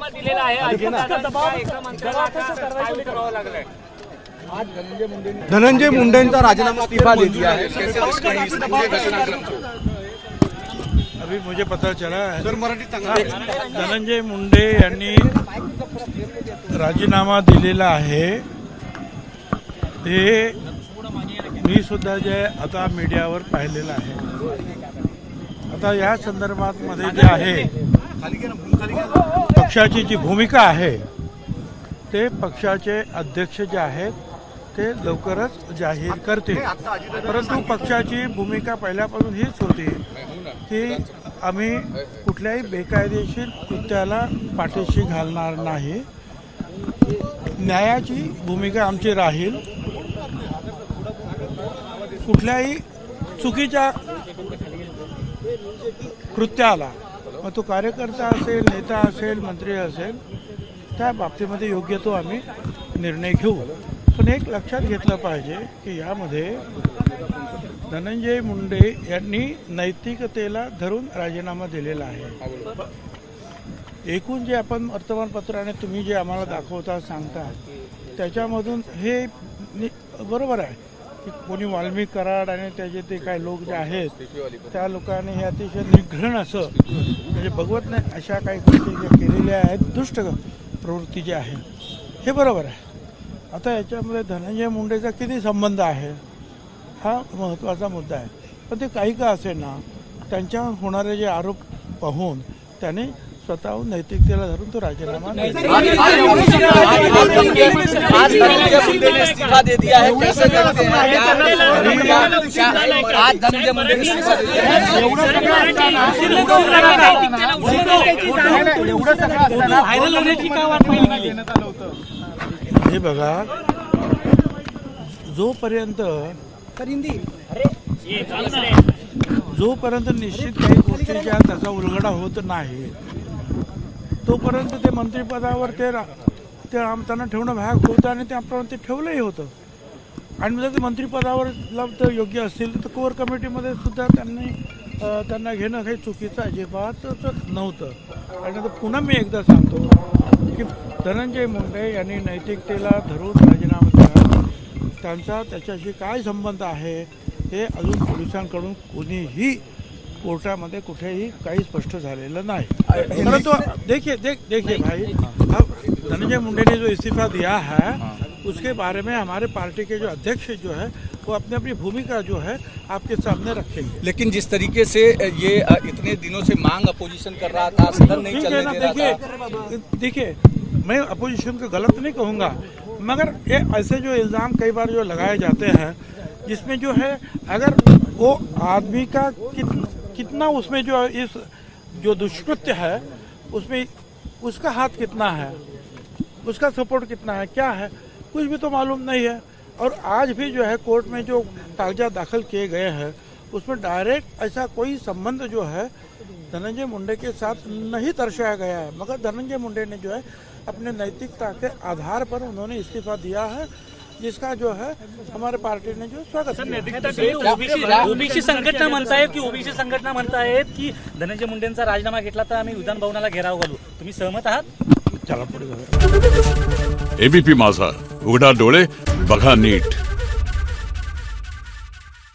राजीनामा दिलेला आहे, एका मंत्र्याला काय करावं लागलंय? धनंजय मुंडेंचा राजीनामा इस्तीफा दे दिया है। अभी मुझे पता चला है धनंजय मुंडे यांनी राजीनामा दिलेला आहे। ते मी सुद्धा जे आता मीडियावर पाहिलेलं आहे। आता या संदर्भात मध्ये जे आहे पक्षाची जी भूमिका आहे ते पक्षाचे अध्यक्ष जे आहेत ते लवकरच जाहीर करतील। परंतु पक्षाची भूमिका पहिल्यापासून हीच होती की आम्ही कुठल्याही बेकायदेशीर कृत्याला पाठीशी घालणार नाही। न्यायाची भूमिका आमची राहील। कुठल्याही चुकीच्या कृत्याला मग तो कार्यकर्ता असेल, नेता असेल, मंत्री असेल, त्या बाबतीमध्ये योग्य तो आम्ही निर्णय घेऊ। पण एक लक्षात घेतलं पाहिजे की यामध्ये धनंजय मुंडे यांनी नैतिकतेला धरून राजीनामा दिलेला आहे। एकूण जे आपण वर्तमानपत्राने तुम्ही जे आम्हाला दाखवता सांगता त्याच्यामधून हे बरोबर आहे की कोणी वाल्मिक कराड आणि त्याचे ते काही लोक जे आहेत त्या लोकांनी हे अतिशय निघृण असं म्हणजे बघवत नाही अशा काही गोष्टी ज्या केलेल्या आहेत, दुष्ट प्रवृत्ती जी आहे, हे बरोबर आहे। आता याच्यामध्ये धनंजय मुंडेचा किती संबंध आहे हा महत्त्वाचा मुद्दा आहे। पण ते काही का असे ना त्यांच्यावर होणारे जे आरोप पाहून त्याने स्वतःहून नैतिकतेला धरून तो राजीनामा इस्तीफा दे दिया है। कैसे करते हैं आज धनंजय मुंडे हे बघा, जोपर्यंत निश्चित काही गोष्टींच्या त्याचा उलगडा होत नाही तोपर्यंत ते मंत्रिपदावर ते त्यांना ठेवणं भाग होतं आणि त्याप्रमाणे ते ठेवलंही होतं। आणि जर ते मंत्रिपदावर योग्य असतील तर कोर कमिटीमध्ये सुद्धा त्यांना घेणं काही चुकीचं अजिबातच नव्हतं। आणि आता पुन्हा मी एकदा सांगतो की धनंजय मुंडे यांनी नैतिकतेला धरून राजीनामा दिला। त्यांचा त्याच्याशी काय संबंध आहे हे अजून पोलिसांकडून कोणीही कोर्टामध्ये कुठेही काही स्पष्ट झालेलं नाही। परंतु देखिए भाई, अब धनंजय मुंडे ने जो इस्तीफा दिया है उसके बारे में हमारे पार्टी के जो अध्यक्ष जो है वो अपनी अपनी भूमिका जो है आपके सामने रखेंगे। लेकिन जिस तरीके से ये इतने दिनों से मांग अपोजिशन कर रहा था, सदन नहीं चलने दे रहा था। देखिए, मैं अपोजिशन को गलत नहीं कहूँगा, मगर ये ऐसे जो इल्ज़ाम कई बार जो लगाए जाते हैं जिसमें जो है अगर वो आदमी का कितना उसमें जो दुष्कृत्य है उसमें उसका हाथ कितना है, उसका सपोर्ट कितना है, क्या है, कुछ भी तो मालूम नहीं है। और आज भी जो है कोर्ट में जो कागजात दाखिल किए गए हैं उसमें डायरेक्ट ऐसा कोई संबंध जो है धनंजय मुंडे के साथ नहीं दर्शाया गया है, मगर धनंजय मुंडे ने जो है अपने नैतिकता के आधार पर उन्होंने इस्तीफा दिया है, जिसका जो है हमारे पार्टी ने जो स्वागत किया। ओबीसी संघटना म्हणतायत की संघटना म्हणतायत की धनंजय मुंडेंचा राजीनामा घेतला तर आम्ही विधान भवनाला घेराव घालू, तुम्ही सहमत आहात? चला पुढे जाऊया। एबीपी माझा, उघडा डोळे बघा नीट।